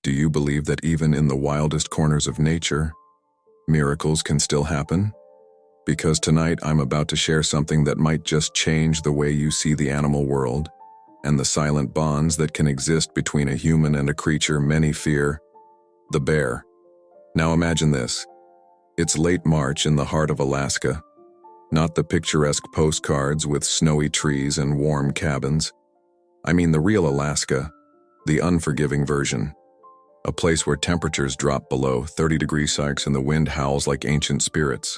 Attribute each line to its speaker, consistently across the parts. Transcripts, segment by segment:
Speaker 1: Do you believe that even in the wildest corners of nature, miracles can still happen? Because tonight I'm about to share something that might just change the way you see the animal world and the silent bonds that can exist between a human and a creature many fear, the bear. Now imagine this. It's late March in the heart of Alaska. Not the picturesque postcards with snowy trees and warm cabins. I mean the real Alaska, the unforgiving version. A place where temperatures drop below 30 degrees Celsius and the wind howls like ancient spirits.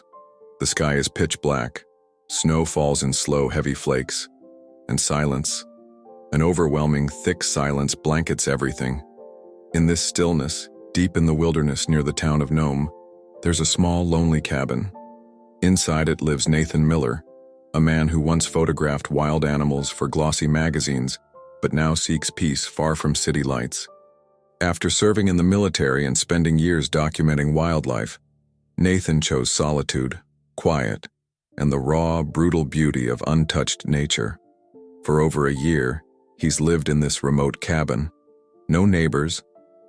Speaker 1: The sky is pitch black, snow falls in slow, heavy flakes, and silence, an overwhelming, thick silence blankets everything. In this stillness, deep in the wilderness near the town of Nome, there's a small, lonely cabin. Inside it lives Nathan Miller, a man who once photographed wild animals for glossy magazines, but now seeks peace far from city lights. After serving in the military and spending years documenting wildlife, Nathan chose solitude, quiet, and the raw, brutal beauty of untouched nature. For over a year, he's lived in this remote cabin. No neighbors,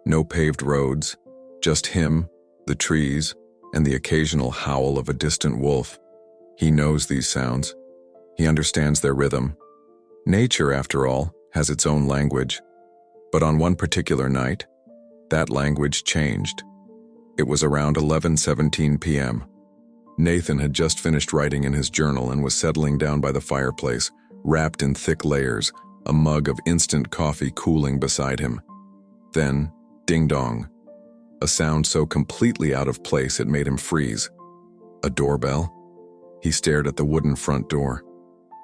Speaker 1: no paved roads, just him, the trees, and the occasional howl of a distant wolf. He knows these sounds. He understands their rhythm. Nature, after all, has its own language. But on one particular night, that language changed. It was around 11:17 p.m. Nathan had just finished writing in his journal and was settling down by the fireplace, wrapped in thick layers, a mug of instant coffee cooling beside him. Then, ding-dong. A sound so completely out of place it made him freeze. A doorbell? He stared at the wooden front door.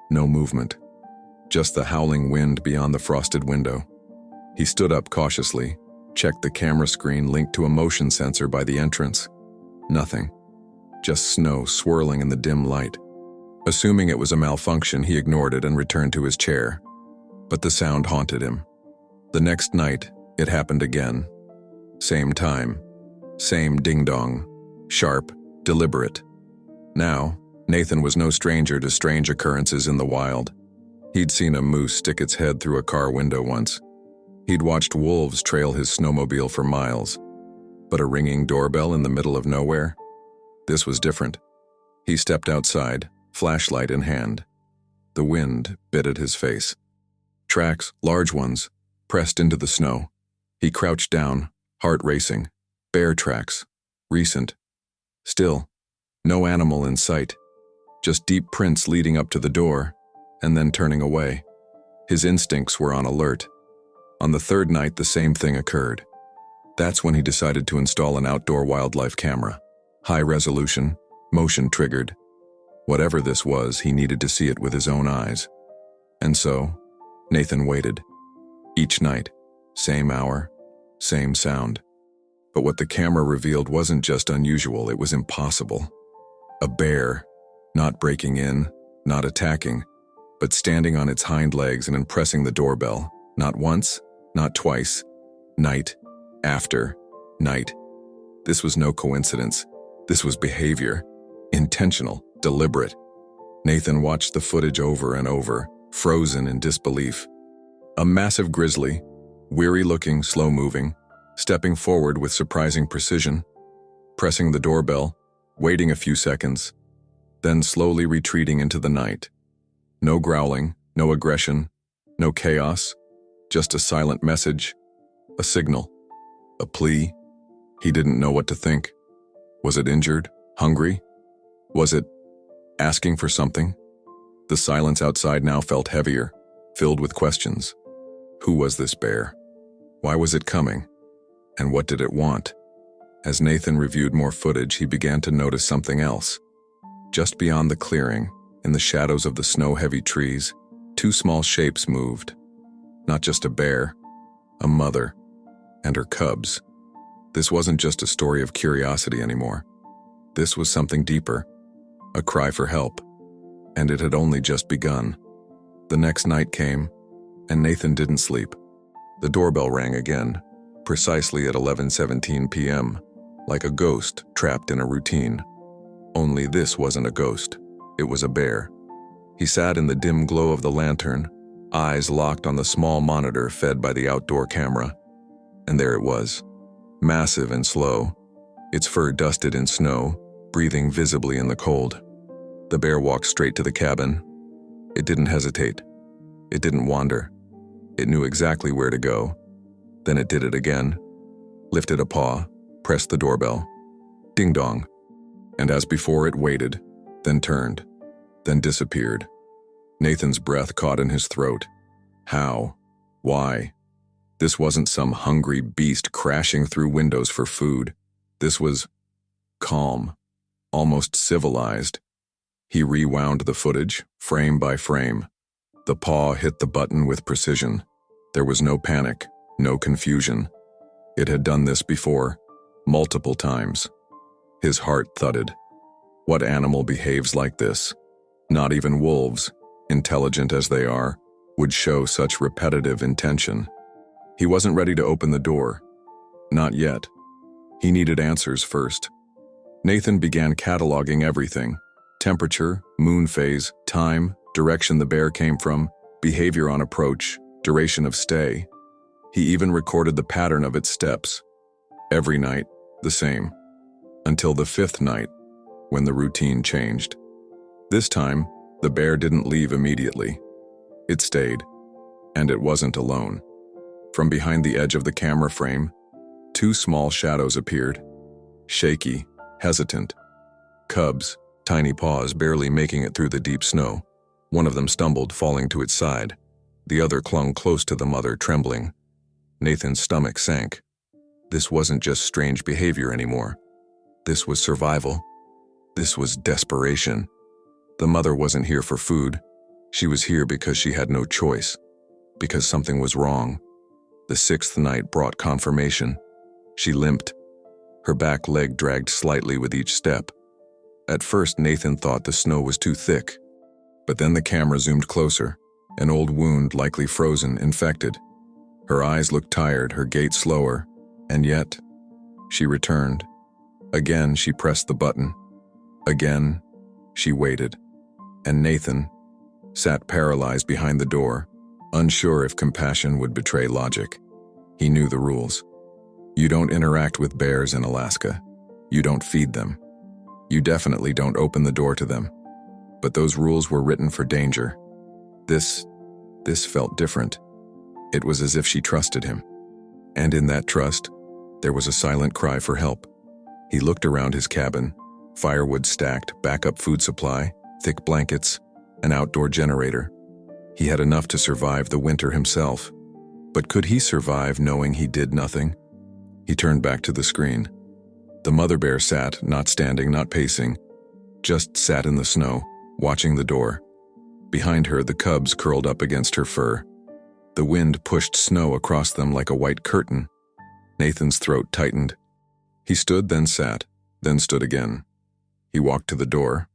Speaker 1: No movement. Just the howling wind beyond the frosted window. He stood up cautiously, checked the camera screen linked to a motion sensor by the entrance. Nothing. Just snow swirling in the dim light. Assuming it was a malfunction, he ignored it and returned to his chair. But the sound haunted him. The next night, it happened again. Same time. Same ding-dong. Sharp, deliberate. Now, Nathan was no stranger to strange occurrences in the wild. He'd seen a moose stick its head through a car window once. He'd watched wolves trail his snowmobile for miles. But a ringing doorbell in the middle of nowhere? This was different. He stepped outside, flashlight in hand. The wind bit at his face. Tracks, large ones, pressed into the snow. He crouched down, heart racing. Bear tracks. Recent. Still, no animal in sight. Just deep prints leading up to the door, and then turning away. His instincts were on alert. On the third night, the same thing occurred. That's when he decided to install an outdoor wildlife camera. High resolution, motion triggered. Whatever this was, he needed to see it with his own eyes. And so, Nathan waited. Each night, same hour, same sound. But what the camera revealed wasn't just unusual, it was impossible. A bear, not breaking in, not attacking, but standing on its hind legs and pressing the doorbell, not once, not twice, night after night. This was no coincidence. This was behavior, intentional, deliberate. Nathan watched the footage over and over, frozen in disbelief. A massive grizzly, weary-looking, slow-moving, stepping forward with surprising precision, pressing the doorbell, waiting a few seconds, then slowly retreating into the night. No growling, no aggression, no chaos, just a silent message, a signal, a plea. He didn't know what to think. Was it injured? Hungry? Was it asking for something? The silence outside now felt heavier, filled with questions. Who was this bear? Why was it coming? And what did it want? As Nathan reviewed more footage, he began to notice something else. Just beyond the clearing, in the shadows of the snow-heavy trees, two small shapes moved. Not just a bear, a mother, and her cubs. This wasn't just a story of curiosity anymore. This was something deeper, a cry for help. And it had only just begun. The next night came, and Nathan didn't sleep. The doorbell rang again, precisely at 11:17 p.m., like a ghost trapped in a routine. Only this wasn't a ghost. It was a bear. He sat in the dim glow of the lantern, eyes locked on the small monitor fed by the outdoor camera. And there it was, massive and slow, its fur dusted in snow, breathing visibly in the cold. The bear walked straight to the cabin. It didn't hesitate. It didn't wander. It knew exactly where to go. Then it did it again, lifted a paw, pressed the doorbell. Ding dong. And as before, it waited, then turned, then disappeared. Nathan's breath caught in his throat. How? Why? This wasn't some hungry beast crashing through windows for food. This was calm, almost civilized. He rewound the footage, frame by frame. The paw hit the button with precision. There was no panic, no confusion. It had done this before, multiple times. His heart thudded. What animal behaves like this? Not even wolves, intelligent as they are, would show such repetitive intention. He wasn't ready to open the door. Not yet. He needed answers first. Nathan began cataloging everything: temperature, moon phase, time, direction the bear came from, behavior on approach, duration of stay. He even recorded the pattern of its steps. Every night, the same. Until the 5th night, when the routine changed. This time, the bear didn't leave immediately. It stayed, and it wasn't alone. From behind the edge of the camera frame, 2 small shadows appeared. Shaky, hesitant. Cubs, tiny paws barely making it through the deep snow. One of them stumbled, falling to its side. The other clung close to the mother, trembling. Nathan's stomach sank. This wasn't just strange behavior anymore. This was survival. This was desperation. The mother wasn't here for food. She was here because she had no choice. Because something was wrong. The 6th night brought confirmation. She limped. Her back leg dragged slightly with each step. At first, Nathan thought the snow was too thick. But then the camera zoomed closer. An old wound, likely frozen, infected. Her eyes looked tired, her gait slower. And yet, she returned. Again, she pressed the button. Again, she waited. And Nathan sat paralyzed behind the door, unsure if compassion would betray logic. He knew the rules. You don't interact with bears in Alaska. You don't feed them. You definitely don't open the door to them. But those rules were written for danger. This felt different. It was as if she trusted him. And in that trust, there was a silent cry for help. He looked around his cabin, firewood stacked, backup food supply, thick blankets, an outdoor generator. He had enough to survive the winter himself. But could he survive knowing he did nothing? He turned back to the screen. The mother bear sat, not standing, not pacing, just sat in the snow, watching the door. Behind her, the cubs curled up against her fur. The wind pushed snow across them like a white curtain. Nathan's throat tightened. He stood, then sat, then stood again. He walked to the door,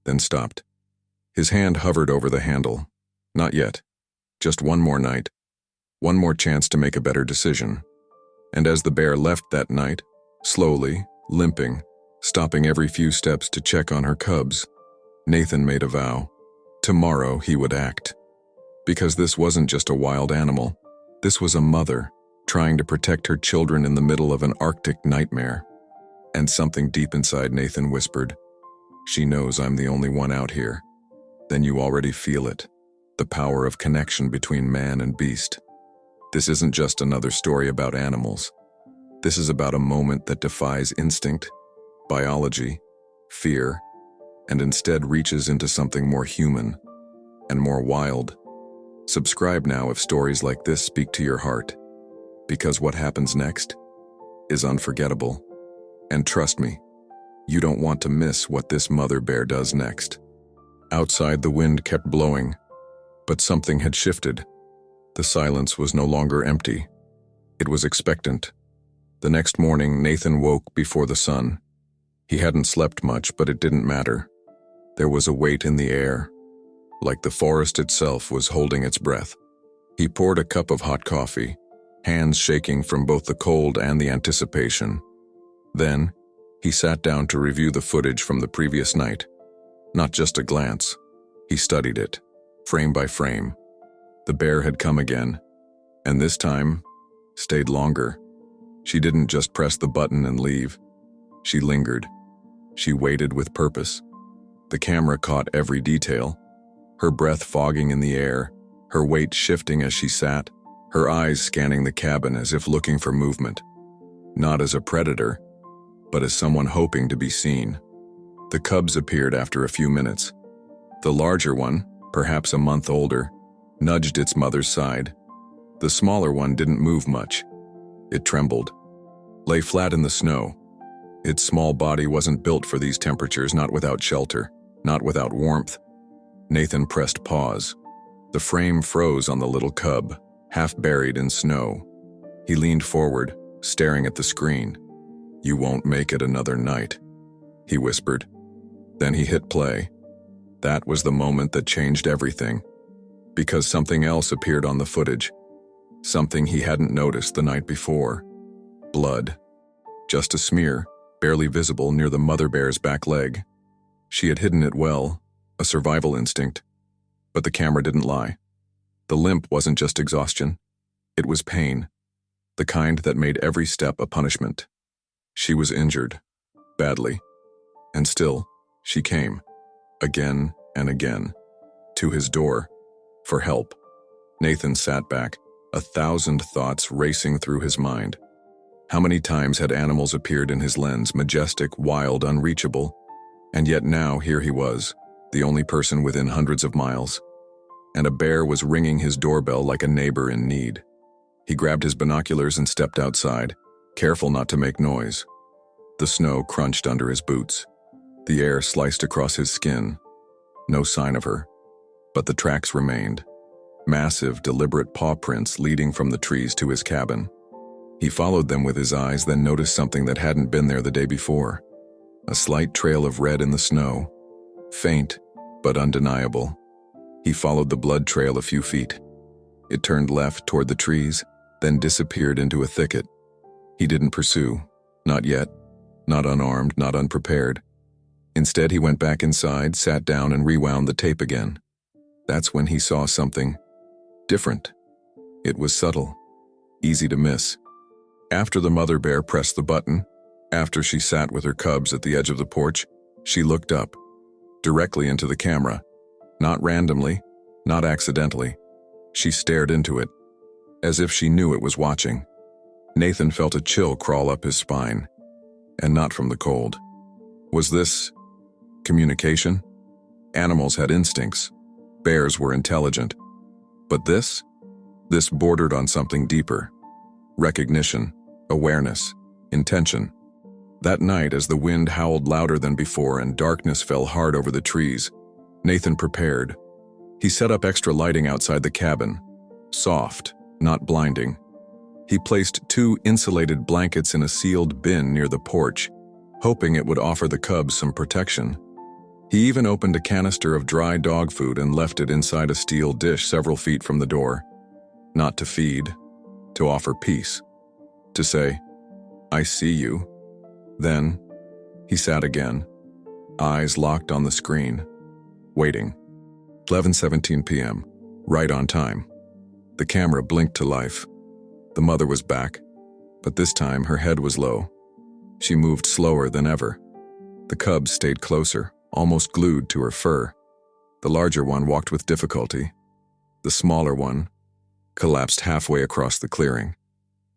Speaker 1: then stopped. His hand hovered over the handle. Not yet. Just one more night. One more chance to make a better decision. And as the bear left that night, slowly, limping, stopping every few steps to check on her cubs, Nathan made a vow. Tomorrow he would act. Because this wasn't just a wild animal. This was a mother, trying to protect her children in the middle of an Arctic nightmare. And something deep inside Nathan whispered, "She knows I'm the only one out here." Then you already feel it, the power of connection between man and beast. This isn't just another story about animals. This is about a moment that defies instinct, biology, fear, and instead reaches into something more human and more wild. Subscribe now if stories like this speak to your heart, because what happens next is unforgettable. And trust me, you don't want to miss what this mother bear does next. Outside, the wind kept blowing, but something had shifted. The silence was no longer empty. It was expectant. The next morning, Nathan woke before the sun. He hadn't slept much, but it didn't matter. There was a weight in the air, like the forest itself was holding its breath. He poured a cup of hot coffee, hands shaking from both the cold and the anticipation. Then, he sat down to review the footage from the previous night. Not just a glance. He studied it, frame by frame. The bear had come again, and this time, stayed longer. She didn't just press the button and leave. She lingered. She waited with purpose. The camera caught every detail. Her breath fogging in the air, her weight shifting as she sat, her eyes scanning the cabin as if looking for movement. Not as a predator, but as someone hoping to be seen. The cubs appeared after a few minutes. The larger one, perhaps a month older, nudged its mother's side. The smaller one didn't move much. It trembled, lay flat in the snow. Its small body wasn't built for these temperatures, not without shelter, not without warmth. Nathan pressed pause. The frame froze on the little cub, half buried in snow. He leaned forward, staring at the screen. "You won't make it another night," he whispered. Then he hit play. That was the moment that changed everything, because something else appeared on the footage. Something he hadn't noticed the night before. Blood. Just a smear, barely visible near the mother bear's back leg. She had hidden it well, a survival instinct. But the camera didn't lie. The limp wasn't just exhaustion. It was pain, the kind that made every step a punishment. She was injured, badly. And still, she came, again and again, to his door, for help. Nathan sat back, 1,000 thoughts racing through his mind. How many times had animals appeared in his lens, majestic, wild, unreachable? And yet now here he was, the only person within hundreds of miles. And a bear was ringing his doorbell like a neighbor in need. He grabbed his binoculars and stepped outside, careful not to make noise. The snow crunched under his boots. The air sliced across his skin. No sign of her. But the tracks remained. Massive, deliberate paw prints leading from the trees to his cabin. He followed them with his eyes, then noticed something that hadn't been there the day before. A slight trail of red in the snow. Faint, but undeniable. He followed the blood trail a few feet. It turned left toward the trees, then disappeared into a thicket. He didn't pursue. Not yet. Not unarmed, not unprepared. Instead, he went back inside, sat down, and rewound the tape again. That's when he saw something different. It was subtle, easy to miss. After the mother bear pressed the button, after she sat with her cubs at the edge of the porch, she looked up, directly into the camera. Not randomly, not accidentally. She stared into it, as if she knew it was watching. Nathan felt a chill crawl up his spine, and not from the cold. Was this communication? Animals had instincts. Bears were intelligent. But this bordered on something deeper. Recognition, awareness, intention. That night, as the wind howled louder than before and darkness fell hard over the trees, Nathan prepared. He set up extra lighting outside the cabin. Soft, not blinding. He placed 2 insulated blankets in a sealed bin near the porch, hoping it would offer the cubs some protection. He even opened a canister of dry dog food and left it inside a steel dish several feet from the door. Not to feed, to offer peace. To say, "I see you." Then, he sat again, eyes locked on the screen, waiting. 11:17 p.m., right on time. The camera blinked to life. The mother was back, but this time her head was low. She moved slower than ever. The cubs stayed closer, almost glued to her fur. The larger one walked with difficulty. The smaller one collapsed halfway across the clearing.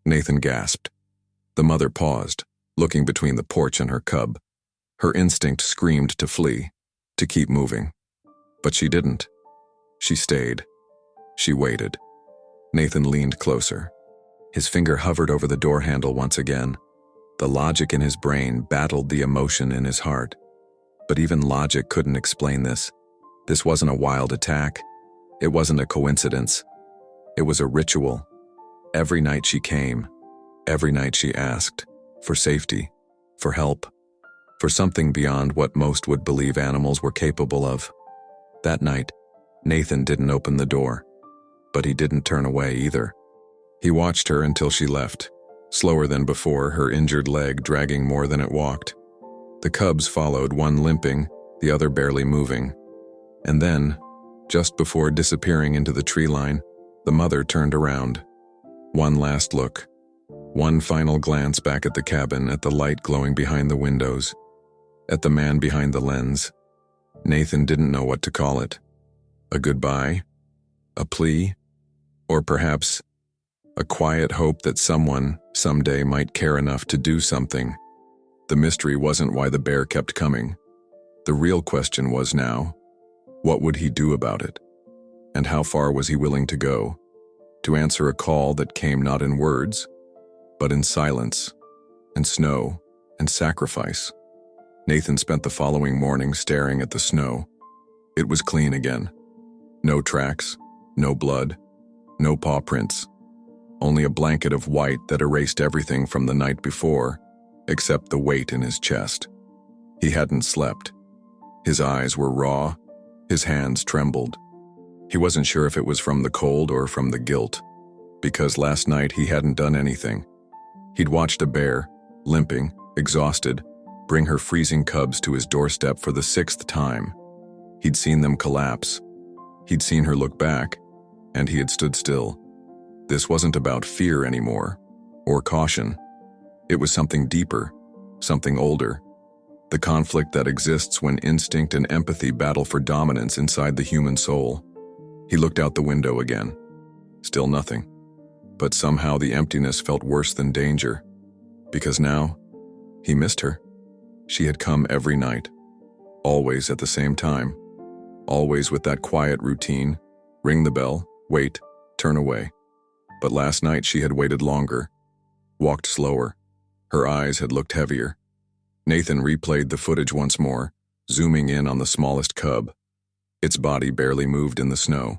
Speaker 1: Nathan gasped. The mother paused, looking between the porch and her cub. Her instinct screamed to flee, to keep moving. But she didn't. She stayed. She waited. Nathan leaned closer. His finger hovered over the door handle once again. The logic in his brain battled the emotion in his heart. But even logic couldn't explain this. This wasn't a wild attack. It wasn't a coincidence. It was a ritual. Every night she came. Every night she asked. For safety. For help. For something beyond what most would believe animals were capable of. That night, Nathan didn't open the door. But he didn't turn away either. He watched her until she left, slower than before, her injured leg dragging more than it walked. The cubs followed, one limping, the other barely moving. And then, just before disappearing into the tree line, the mother turned around. One last look. One final glance back at the cabin, at the light glowing behind the windows, at the man behind the lens. Nathan didn't know what to call it. A goodbye? A plea? Or perhaps a quiet hope that someone, someday, might care enough to do something. The mystery wasn't why the bear kept coming. The real question was now, what would he do about it? And how far was he willing to go? To answer a call that came not in words, but in silence, and snow, and sacrifice. Nathan spent the following morning staring at the snow. It was clean again. No tracks, no blood, no paw prints. Only a blanket of white that erased everything from the night before, except the weight in his chest. He hadn't slept. His eyes were raw, his hands trembled. He wasn't sure if it was from the cold or from the guilt, because last night he hadn't done anything. He'd watched a bear, limping, exhausted, bring her freezing cubs to his doorstep for the 6th time. He'd seen them collapse. He'd seen her look back, and he had stood still. This wasn't about fear anymore, or caution. It was something deeper, something older. The conflict that exists when instinct and empathy battle for dominance inside the human soul. He looked out the window again. Still nothing. But somehow the emptiness felt worse than danger, because now he missed her. She had come every night, always at the same time, always with that quiet routine, ring the bell, wait, turn away. But last night she had waited longer, walked slower. Her eyes had looked heavier. Nathan replayed the footage once more, zooming in on the smallest cub. Its body barely moved in the snow.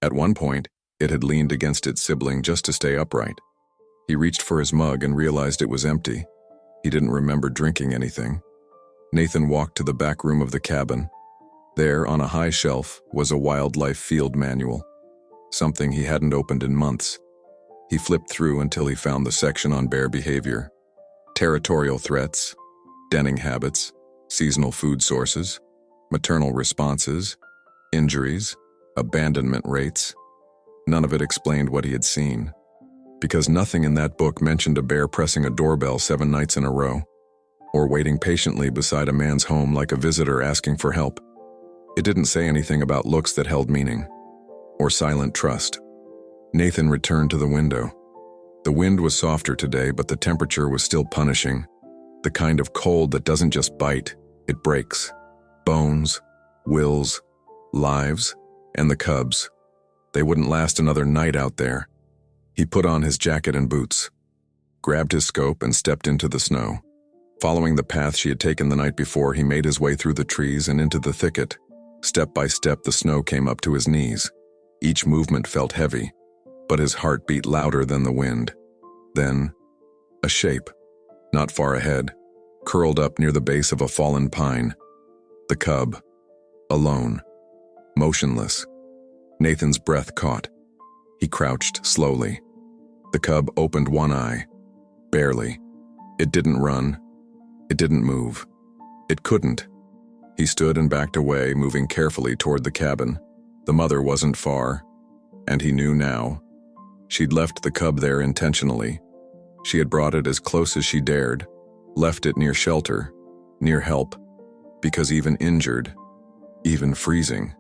Speaker 1: At one point, it had leaned against its sibling just to stay upright. He reached for his mug and realized it was empty. He didn't remember drinking anything. Nathan walked to the back room of the cabin. There, on a high shelf, was a wildlife field manual, something he hadn't opened in months. He flipped through until he found the section on bear behavior. Territorial threats, denning habits, seasonal food sources, maternal responses, injuries, abandonment rates. None of it explained what he had seen, because nothing in that book mentioned a bear pressing a doorbell 7 nights in a row, or waiting patiently beside a man's home like a visitor asking for help. It didn't say anything about looks that held meaning, or silent trust. Nathan returned to the window. The wind was softer today, but the temperature was still punishing. The kind of cold that doesn't just bite, it breaks. Bones, wills, lives, and the cubs. They wouldn't last another night out there. He put on his jacket and boots, grabbed his scope and stepped into the snow. Following the path she had taken the night before, he made his way through the trees and into the thicket. Step by step, the snow came up to his knees. Each movement felt heavy, but his heart beat louder than the wind. Then, a shape, not far ahead, curled up near the base of a fallen pine. The cub, alone, motionless. Nathan's breath caught. He crouched slowly. The cub opened one eye, barely. It didn't run. It didn't move. It couldn't. He stood and backed away, moving carefully toward the cabin. The mother wasn't far, and he knew now. She'd left the cub there intentionally. She had brought it as close as she dared, left it near shelter, near help, because even injured, even freezing,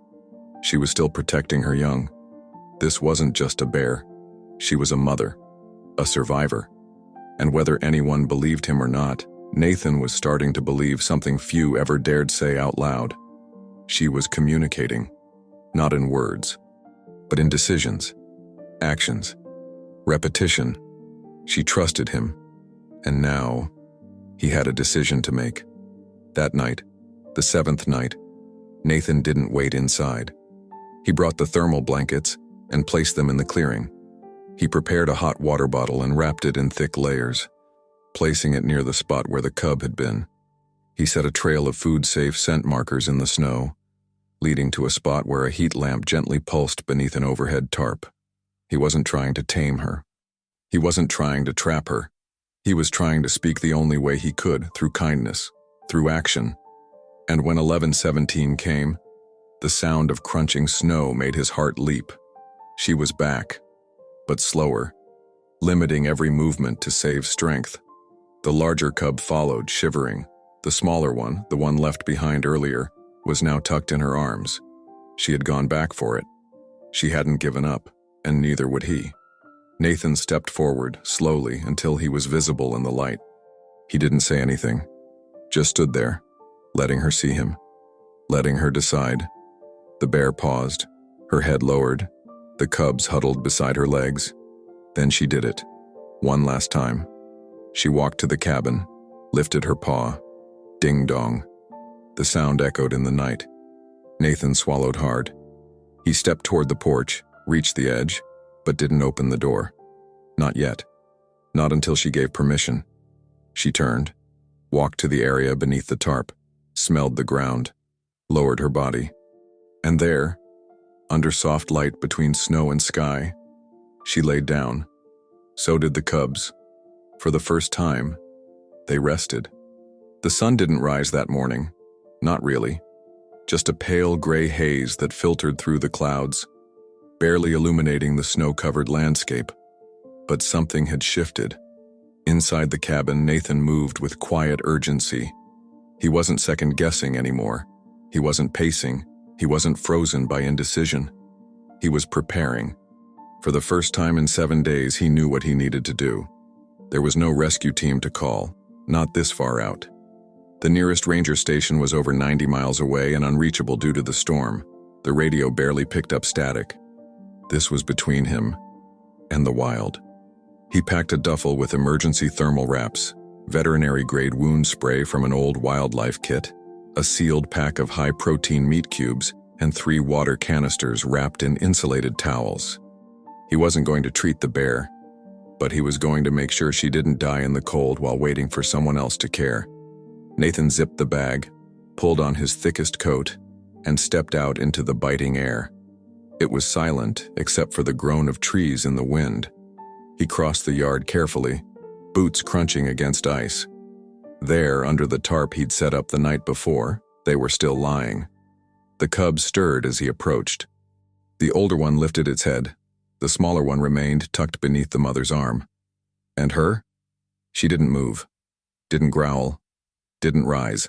Speaker 1: she was still protecting her young. This wasn't just a bear. She was a mother, a survivor. And whether anyone believed him or not, Nathan was starting to believe something few ever dared say out loud. She was communicating, not in words, but in decisions, actions, repetition. She trusted him, and now he had a decision to make. That night, the 7th night, Nathan didn't wait inside. He brought the thermal blankets and placed them in the clearing. He prepared a hot water bottle and wrapped it in thick layers, placing it near the spot where the cub had been. He set a trail of food-safe scent markers in the snow, leading to a spot where a heat lamp gently pulsed beneath an overhead tarp. He wasn't trying to tame her. He wasn't trying to trap her. He was trying to speak the only way he could, through kindness, through action. And when 11:17 came, the sound of crunching snow made his heart leap. She was back, but slower, limiting every movement to save strength. The larger cub followed, shivering. The smaller one, the one left behind earlier, was now tucked in her arms. She had gone back for it. She hadn't given up, and neither would he. Nathan stepped forward, slowly, until he was visible in the light. He didn't say anything, just stood there, letting her see him, letting her decide. The bear paused, her head lowered, the cubs huddled beside her legs. Then she did it, one last time. She walked to the cabin, lifted her paw. Ding-dong. The sound echoed in the night. Nathan swallowed hard. He stepped toward the porch, reached the edge, but didn't open the door. Not yet. Not until she gave permission. She turned, walked to the area beneath the tarp, smelled the ground, lowered her body. And there, under soft light between snow and sky, she laid down. So did the cubs. For the first time, they rested. The sun didn't rise that morning. Not really. Just a pale gray haze that filtered through the clouds, barely illuminating the snow-covered landscape. But something had shifted. Inside the cabin, Nathan moved with quiet urgency. He wasn't second-guessing anymore. He wasn't pacing. He wasn't frozen by indecision. He was preparing. For the first time in 7 days, he knew what he needed to do. There was no rescue team to call, not this far out. The nearest ranger station was over 90 miles away and unreachable due to the storm. The radio barely picked up static. This was between him and the wild. He packed a duffel with emergency thermal wraps, veterinary-grade wound spray from an old wildlife kit, a sealed pack of high-protein meat cubes, and 3 water canisters wrapped in insulated towels. He wasn't going to treat the bear, but he was going to make sure she didn't die in the cold while waiting for someone else to care. Nathan zipped the bag, pulled on his thickest coat, and stepped out into the biting air. It was silent, except for the groan of trees in the wind. He crossed the yard carefully, boots crunching against ice. There, under the tarp he'd set up the night before, they were still lying. The cubs stirred as he approached. The older one lifted its head. The smaller one remained tucked beneath the mother's arm. And her? She didn't move, didn't growl, didn't rise.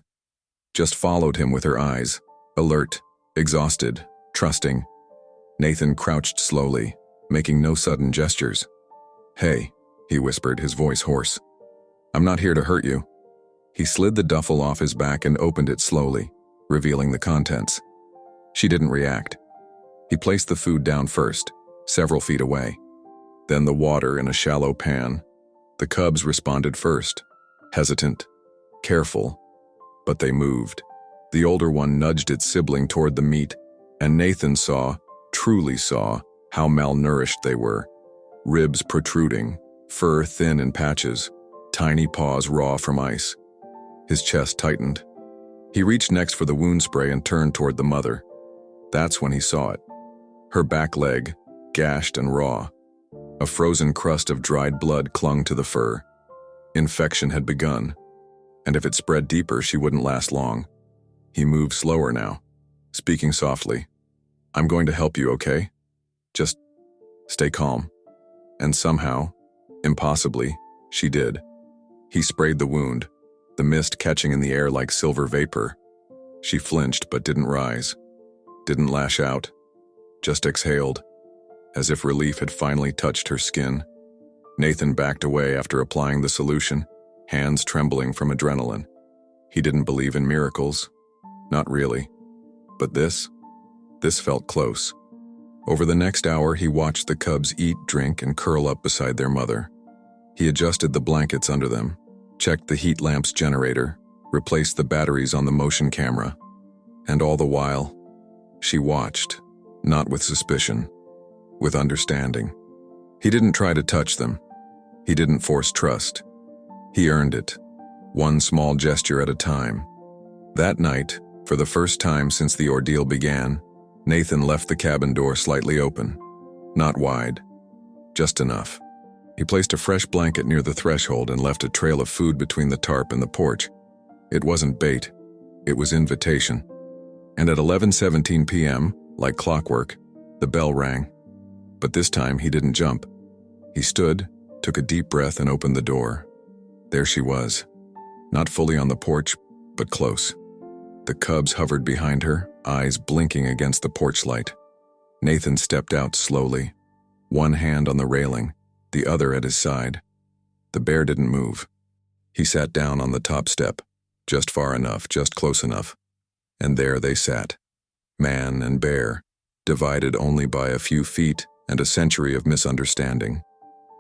Speaker 1: Just followed him with her eyes, alert, exhausted, trusting. Nathan crouched slowly, making no sudden gestures. "Hey," he whispered, his voice hoarse. "I'm not here to hurt you." He slid the duffel off his back and opened it slowly, revealing the contents. She didn't react. He placed the food down first, several feet away. Then the water in a shallow pan. The cubs responded first, hesitant, careful, but they moved. The older one nudged its sibling toward the meat, and Nathan saw, truly saw, how malnourished they were. Ribs protruding, fur thin in patches, tiny paws raw from ice. His chest tightened. He reached next for the wound spray and turned toward the mother. That's when he saw it. Her back leg, gashed and raw. A frozen crust of dried blood clung to the fur. Infection had begun, and if it spread deeper, she wouldn't last long. He moved slower now, speaking softly. "I'm going to help you, okay? Just stay calm." And somehow, impossibly, she did. He sprayed the wound, the mist catching in the air like silver vapor. She flinched but didn't rise, didn't lash out, just exhaled, as if relief had finally touched her skin. Nathan backed away after applying the solution, hands trembling from adrenaline. He didn't believe in miracles. Not really. But this felt close. Over the next hour, he watched the cubs eat, drink, and curl up beside their mother. He adjusted the blankets under them, checked the heat lamp's generator, replaced the batteries on the motion camera. And all the while, she watched, not with suspicion, with understanding. He didn't try to touch them. He didn't force trust. He earned it, one small gesture at a time. That night, for the first time since the ordeal began, Nathan left the cabin door slightly open. Not wide, just enough. He placed a fresh blanket near the threshold and left a trail of food between the tarp and the porch. It wasn't bait, it was invitation. And at 11:17 p.m., like clockwork, the bell rang. But this time he didn't jump. He stood, took a deep breath and opened the door. There she was, not fully on the porch, but close. The cubs hovered behind her, eyes blinking against the porch light. Nathan stepped out slowly, one hand on the railing, the other at his side. The bear didn't move. He sat down on the top step, just far enough, just close enough. And there they sat, man and bear, divided only by a few feet and a century of misunderstanding.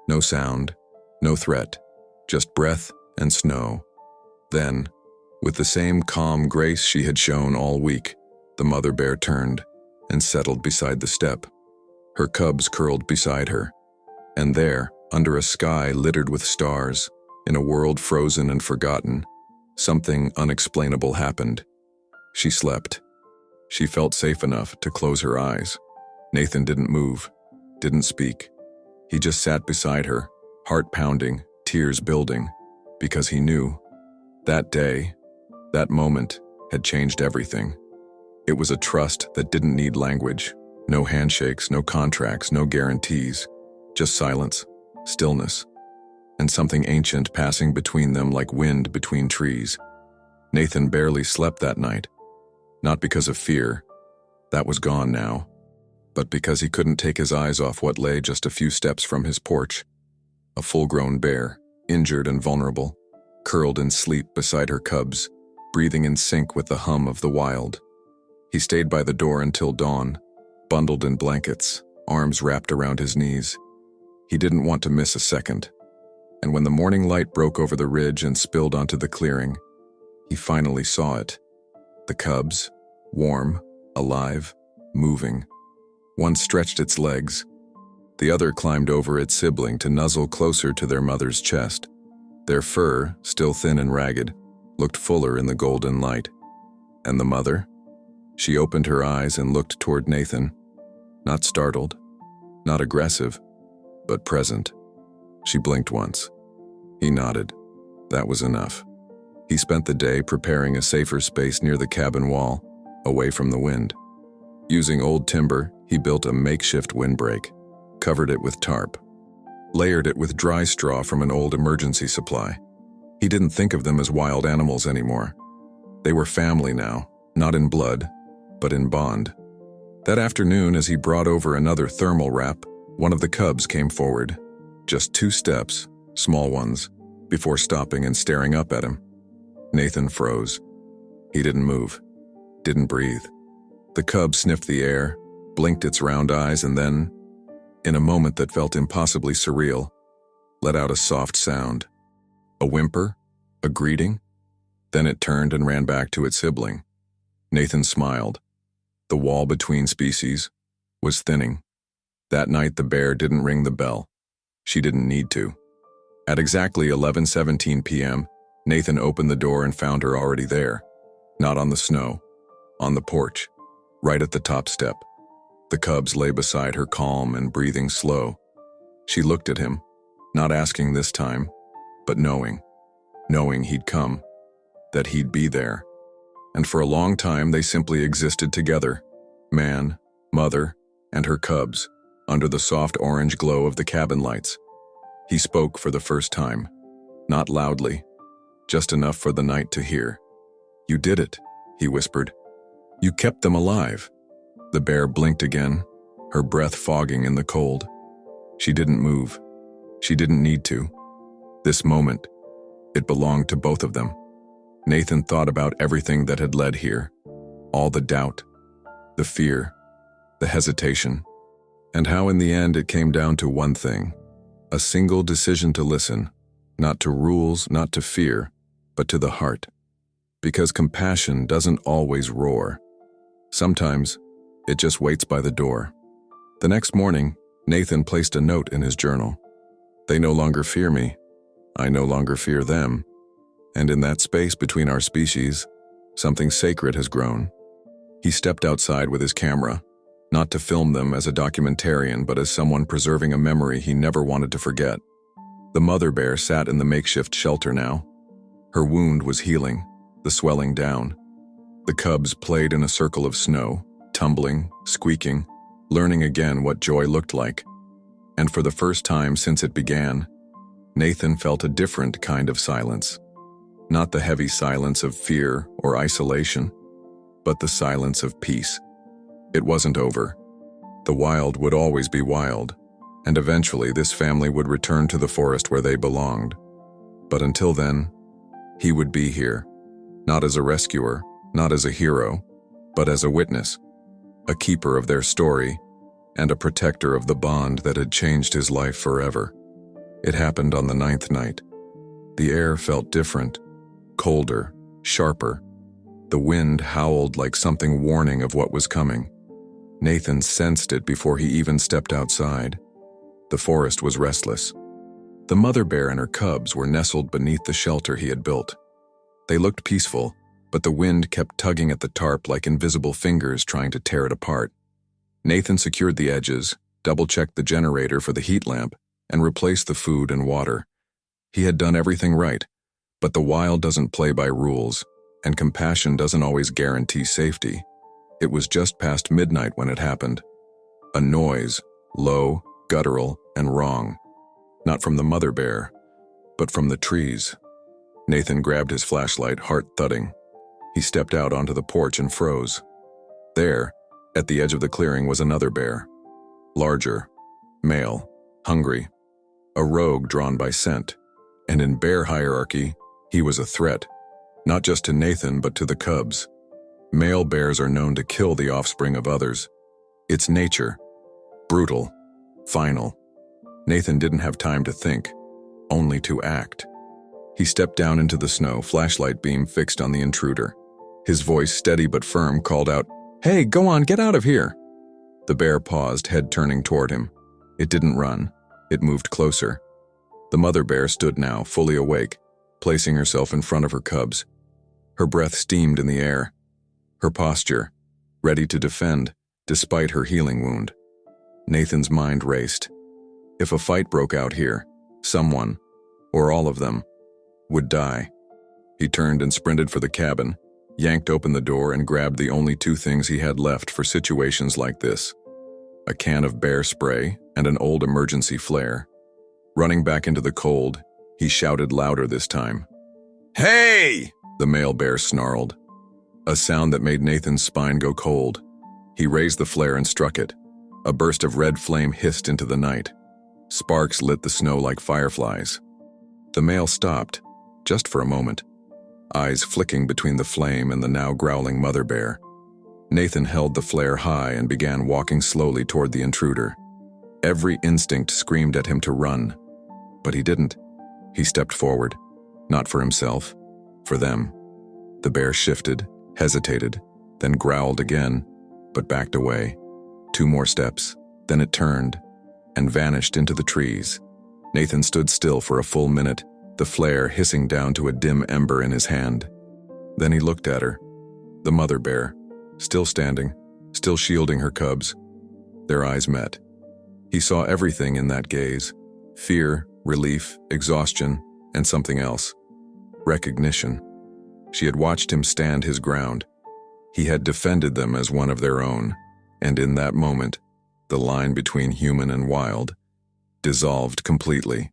Speaker 1: No sound, no threat, just breath and snow. Then, with the same calm grace she had shown all week, the mother bear turned and settled beside the step. Her cubs curled beside her. And there, under a sky littered with stars, in a world frozen and forgotten, something unexplainable happened. She slept. She felt safe enough to close her eyes. Nathan didn't move, didn't speak. He just sat beside her, heart pounding, tears building, because he knew that day, that moment, had changed everything. It was a trust that didn't need language, no handshakes, no contracts, no guarantees, just silence, stillness, and something ancient passing between them like wind between trees. Nathan barely slept that night, not because of fear, that was gone now, but because he couldn't take his eyes off what lay just a few steps from his porch. A full-grown bear, injured and vulnerable, curled in sleep beside her cubs, breathing in sync with the hum of the wild. He stayed by the door until dawn, bundled in blankets, arms wrapped around his knees. He didn't want to miss a second. And when the morning light broke over the ridge and spilled onto the clearing, he finally saw it. The cubs, warm, alive, moving. One stretched its legs. The other climbed over its sibling to nuzzle closer to their mother's chest. Their fur, still thin and ragged, looked fuller in the golden light. And the mother? She opened her eyes and looked toward Nathan. Not startled, not aggressive, but present. She blinked once. He nodded. That was enough. He spent the day preparing a safer space near the cabin wall, away from the wind. Using old timber, he built a makeshift windbreak, covered it with tarp, layered it with dry straw from an old emergency supply. He didn't think of them as wild animals anymore. They were family now, not in blood, but in bond. That afternoon, as he brought over another thermal wrap, one of the cubs came forward. Just 2 steps, small ones, before stopping and staring up at him. Nathan froze. He didn't move, didn't breathe. The cub sniffed the air, blinked its round eyes, and then, in a moment that felt impossibly surreal, let out a soft sound. A whimper? A greeting? Then it turned and ran back to its sibling. Nathan smiled. The wall between species was thinning. That night the bear didn't ring the bell. She didn't need to. At exactly 11:17 p.m., Nathan opened the door and found her already there. Not on the snow, on the porch, right at the top step. The cubs lay beside her, calm and breathing slow. She looked at him, not asking this time, but knowing he'd come, that he'd be there. And for a long time they simply existed together, man, mother, and her cubs, under the soft orange glow of the cabin lights. He spoke for the first time, not loudly, just enough for the night to hear. "You did it," he whispered. "You kept them alive." The bear blinked again, her breath fogging in the cold. She didn't move. She didn't need to. This moment, it belonged to both of them. Nathan thought about everything that had led here, all the doubt, the fear, the hesitation, and how in the end it came down to one thing, a single decision to listen, not to rules, not to fear, but to the heart. Because compassion doesn't always roar. Sometimes, it just waits by the door. The next morning, Nathan placed a note in his journal. "They no longer fear me. I no longer fear them. And in that space between our species, something sacred has grown." He stepped outside with his camera, not to film them as a documentarian, but as someone preserving a memory he never wanted to forget. The mother bear sat in the makeshift shelter now. Her wound was healing, the swelling down. The cubs played in a circle of snow, tumbling, squeaking, learning again what joy looked like. And for the first time since it began, Nathan felt a different kind of silence. Not the heavy silence of fear or isolation, but the silence of peace. It wasn't over. The wild would always be wild, and eventually this family would return to the forest where they belonged. But until then, he would be here, not as a rescuer, not as a hero, but as a witness, a keeper of their story, and a protector of the bond that had changed his life forever. It happened on the 9th night. The air felt different, colder, sharper. The wind howled like something warning of what was coming. Nathan sensed it before he even stepped outside. The forest was restless. The mother bear and her cubs were nestled beneath the shelter he had built. They looked peaceful, but the wind kept tugging at the tarp like invisible fingers trying to tear it apart. Nathan secured the edges, double-checked the generator for the heat lamp, and replaced the food and water. He had done everything right, but the wild doesn't play by rules, and compassion doesn't always guarantee safety. It was just past midnight when it happened. A noise, low, guttural, and wrong. Not from the mother bear, but from the trees. Nathan grabbed his flashlight, heart thudding. He stepped out onto the porch and froze. There, at the edge of the clearing, was another bear. Larger, male, hungry. A rogue drawn by scent. And in bear hierarchy, he was a threat. Not just to Nathan, but to the cubs. Male bears are known to kill the offspring of others. It's nature. Brutal. Final. Nathan didn't have time to think, only to act. He stepped down into the snow, flashlight beam fixed on the intruder. His voice, steady but firm, called out, "Hey, go on, get out of here!" The bear paused, head turning toward him. It didn't run. It moved closer. The mother bear stood now, fully awake, placing herself in front of her cubs. Her breath steamed in the air. Her posture, ready to defend, despite her healing wound. Nathan's mind raced. If a fight broke out here, someone, or all of them, would die. He turned and sprinted for the cabin, yanked open the door and grabbed the only two things he had left for situations like this: a can of bear spray and an old emergency flare. Running back into the cold, he shouted louder this time. "Hey!" the male bear snarled. A sound that made Nathan's spine go cold. He raised the flare and struck it. A burst of red flame hissed into the night. Sparks lit the snow like fireflies. The male stopped, just for a moment, eyes flicking between the flame and the now growling mother bear. Nathan held the flare high and began walking slowly toward the intruder. Every instinct screamed at him to run, but he didn't. He stepped forward, not for himself, for them. The bear shifted, hesitated, then growled again, but backed away. 2 more steps, then it turned and vanished into the trees. Nathan stood still for a full minute, the flare hissing down to a dim ember in his hand. Then he looked at her, the mother bear, still standing, still shielding her cubs. Their eyes met. He saw everything in that gaze: fear, relief, exhaustion, and something else. Recognition. She had watched him stand his ground. He had defended them as one of their own, and in that moment, the line between human and wild dissolved completely.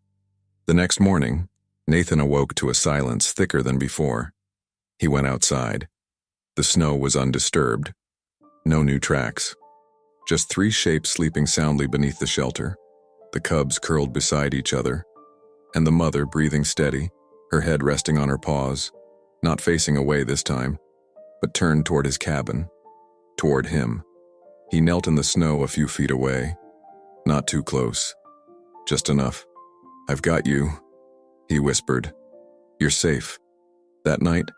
Speaker 1: The next morning, Nathan awoke to a silence thicker than before. He went outside. The snow was undisturbed. No new tracks. Just 3 shapes sleeping soundly beneath the shelter, the cubs curled beside each other, and the mother breathing steady, her head resting on her paws, not facing away this time, but turned toward his cabin, toward him. He knelt in the snow a few feet away. Not too close. Just enough. "I've got you," he whispered. "You're safe." That night,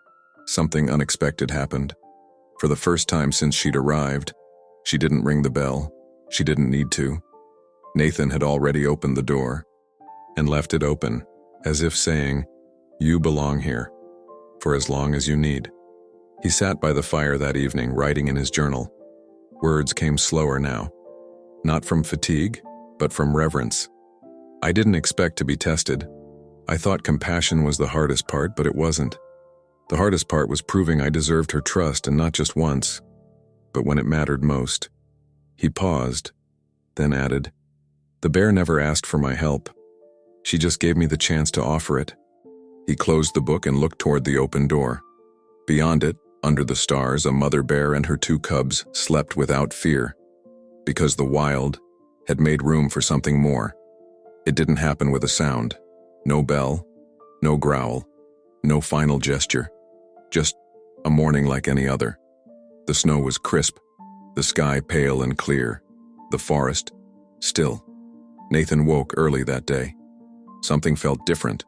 Speaker 1: something unexpected happened. For the first time since she'd arrived, she didn't ring the bell. She didn't need to. Nathan had already opened the door and left it open, as if saying, "You belong here, for as long as you need." He sat by the fire that evening, writing in his journal. Words came slower now. Not from fatigue, but from reverence. "I didn't expect to be tested. I thought compassion was the hardest part, but it wasn't. The hardest part was proving I deserved her trust, and not just once, but when it mattered most." He paused, then added, "The bear never asked for my help. She just gave me the chance to offer it." He closed the book and looked toward the open door. Beyond it, under the stars, a mother bear and her 2 cubs slept without fear, because the wild had made room for something more. It didn't happen with a sound. No bell, no growl, no final gesture. Just a morning like any other. The snow was crisp, the sky pale and clear, the forest still. Nathan woke early that day. Something felt different.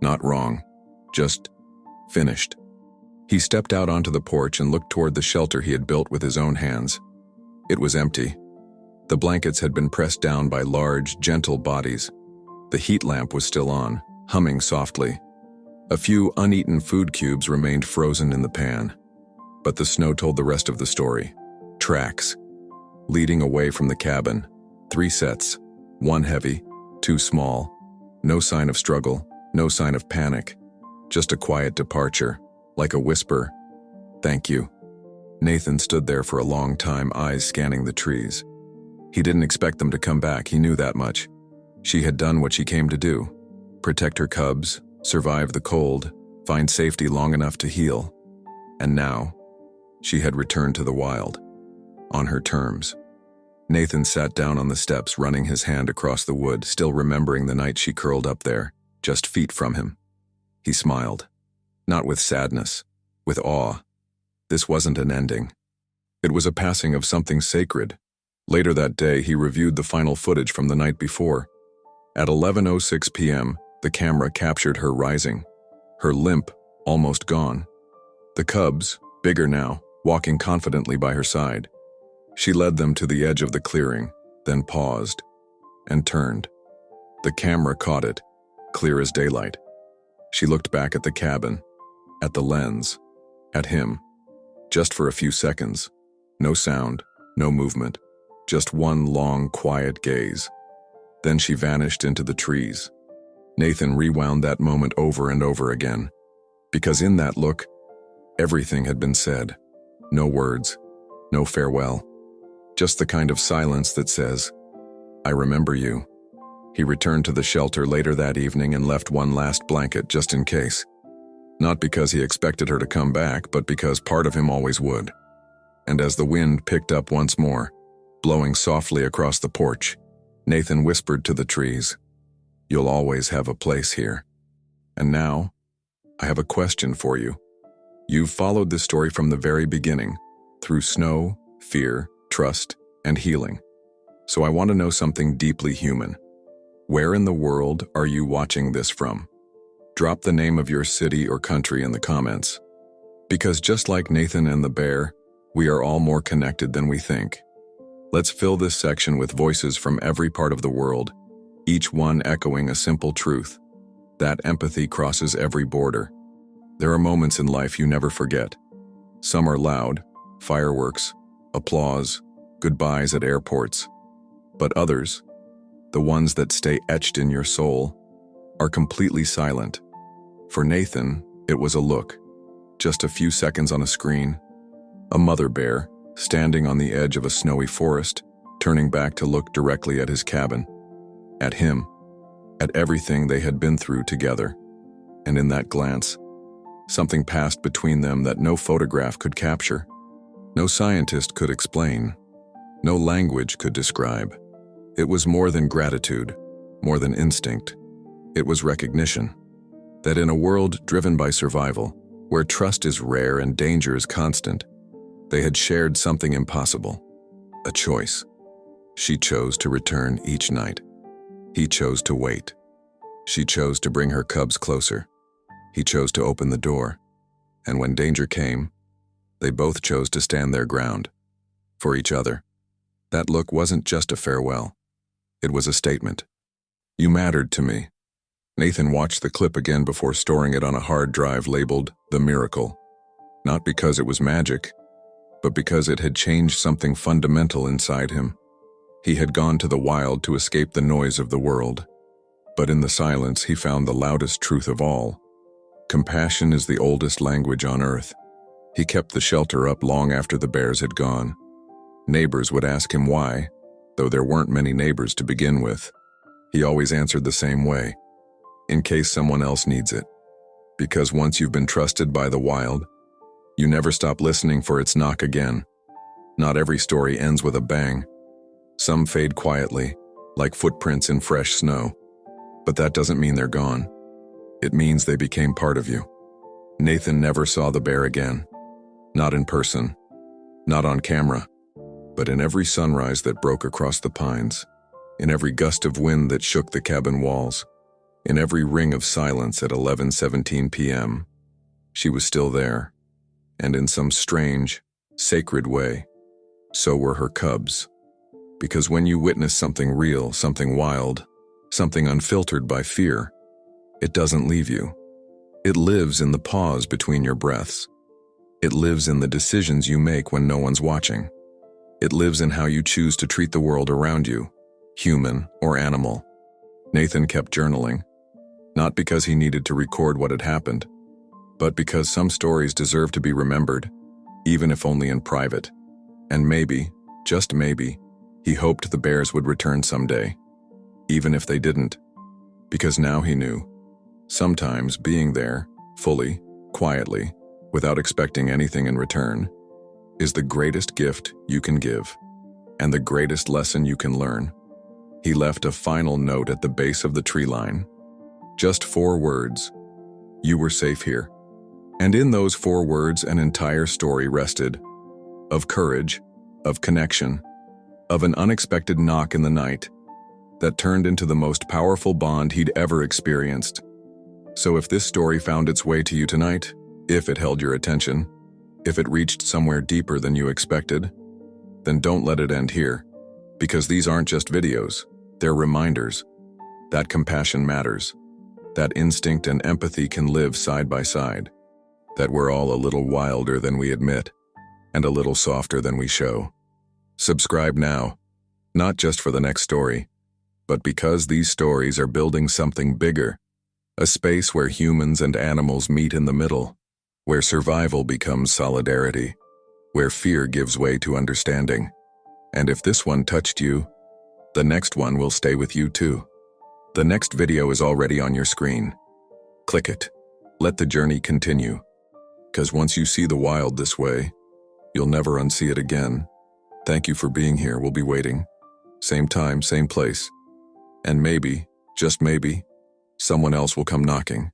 Speaker 1: Not wrong, just finished. He stepped out onto the porch and looked toward the shelter he had built with his own hands. It was empty. The blankets had been pressed down by large, gentle bodies. The heat lamp was still on, humming softly. A few uneaten food cubes remained frozen in the pan. But the snow told the rest of the story. Tracks, leading away from the cabin. 3 sets, 1 heavy, 2 small. No sign of struggle, no sign of panic. Just a quiet departure, like a whisper. "Thank you." Nathan stood there for a long time, eyes scanning the trees. He didn't expect them to come back, he knew that much. She had done what she came to do. Protect her cubs, survive the cold, find safety long enough to heal. And now, she had returned to the wild. On her terms. Nathan sat down on the steps, running his hand across the wood, still remembering the night she curled up there, just feet from him. He smiled. Not with sadness, with awe. This wasn't an ending. It was a passing of something sacred. Later that day, he reviewed the final footage from the night before. At 11:06 p.m., the camera captured her rising, her limp almost gone. The cubs, bigger now, walking confidently by her side. She led them to the edge of the clearing, then paused, and turned. The camera caught it, clear as daylight. She looked back at the cabin, at the lens, at him. Just for a few seconds. No sound, no movement, just one long, quiet gaze. Then she vanished into the trees. Nathan rewound that moment over and over again, because in that look, everything had been said. No words, no farewell. Just the kind of silence that says, "I remember you." He returned to the shelter later that evening and left one last blanket just in case. Not because he expected her to come back, but because part of him always would. And as the wind picked up once more, blowing softly across the porch, Nathan whispered to the trees, "You'll always have a place here. And now, I have a question for you. You've followed this story from the very beginning, through snow, fear, trust, and healing. So I want to know something deeply human. Where in the world are you watching this from? Drop the name of your city or country in the comments. Because just like Nathan and the bear, we are all more connected than we think. Let's fill this section with voices from every part of the world, each one echoing a simple truth. That empathy crosses every border. There are moments in life you never forget. Some are loud, fireworks, applause, goodbyes at airports. But others, the ones that stay etched in your soul, are completely silent. For Nathan, it was a look, just a few seconds on a screen. A mother bear, standing on the edge of a snowy forest, turning back to look directly at his cabin. At him, at everything they had been through together. And in that glance, something passed between them that no photograph could capture. No scientist could explain. No language could describe. It was more than gratitude, more than instinct. It was recognition that in a world driven by survival, where trust is rare and danger is constant, they had shared something impossible, a choice. She chose to return each night. He chose to wait. She chose to bring her cubs closer. He chose to open the door. And when danger came, they both chose to stand their ground. For each other. That look wasn't just a farewell. It was a statement. You mattered to me. Nathan watched the clip again before storing it on a hard drive labeled The Miracle. Not because it was magic, but because it had changed something fundamental inside him. He had gone to the wild to escape the noise of the world. But in the silence, he found the loudest truth of all. Compassion is the oldest language on earth. He kept the shelter up long after the bears had gone. Neighbors would ask him why, though there weren't many neighbors to begin with. He always answered the same way. in case someone else needs it. Because once you've been trusted by the wild, you never stop listening for its knock again. Not every story ends with a bang. Some fade quietly, like footprints in fresh snow. But that doesn't mean they're gone. It means they became part of you. Nathan never saw the bear again. Not in person, not on camera, but in every sunrise that broke across the pines, in every gust of wind that shook the cabin walls, in every ring of silence at 11:17 p.m. She was still there, and in some strange, sacred way, so were her cubs. Because when you witness something real, something wild, something unfiltered by fear, it doesn't leave you. It lives in the pause between your breaths. It lives in the decisions you make when no one's watching. It lives in how you choose to treat the world around you, human or animal. Nathan kept journaling, not because he needed to record what had happened, but because some stories deserve to be remembered, even if only in private. And maybe, just maybe, he hoped the bears would return someday, even if they didn't, because now he knew. Sometimes being there, fully, quietly, without expecting anything in return, is the greatest gift you can give, and the greatest lesson you can learn. He left a final note at the base of the tree line. Just 4 words: "You were safe here." And in those 4 words an entire story rested. Of courage, of connection, of an unexpected knock in the night that turned into the most powerful bond he'd ever experienced. So if this story found its way to you tonight, if it held your attention, if it reached somewhere deeper than you expected, then don't let it end here, because these aren't just videos, they're reminders that compassion matters, that instinct and empathy can live side by side, that we're all a little wilder than we admit, and a little softer than we show. Subscribe now, not just for the next story, but because these stories are building something bigger, a space where humans and animals meet in the middle, where survival becomes solidarity, where fear gives way to understanding. And if this one touched you, the next one will stay with you too. The next video is already on your screen. Click it. Let the journey continue. Because once you see the wild this way, you'll never unsee it again. Thank you for being here. We'll be waiting. Same time, same place. And maybe, just maybe, someone else will come knocking.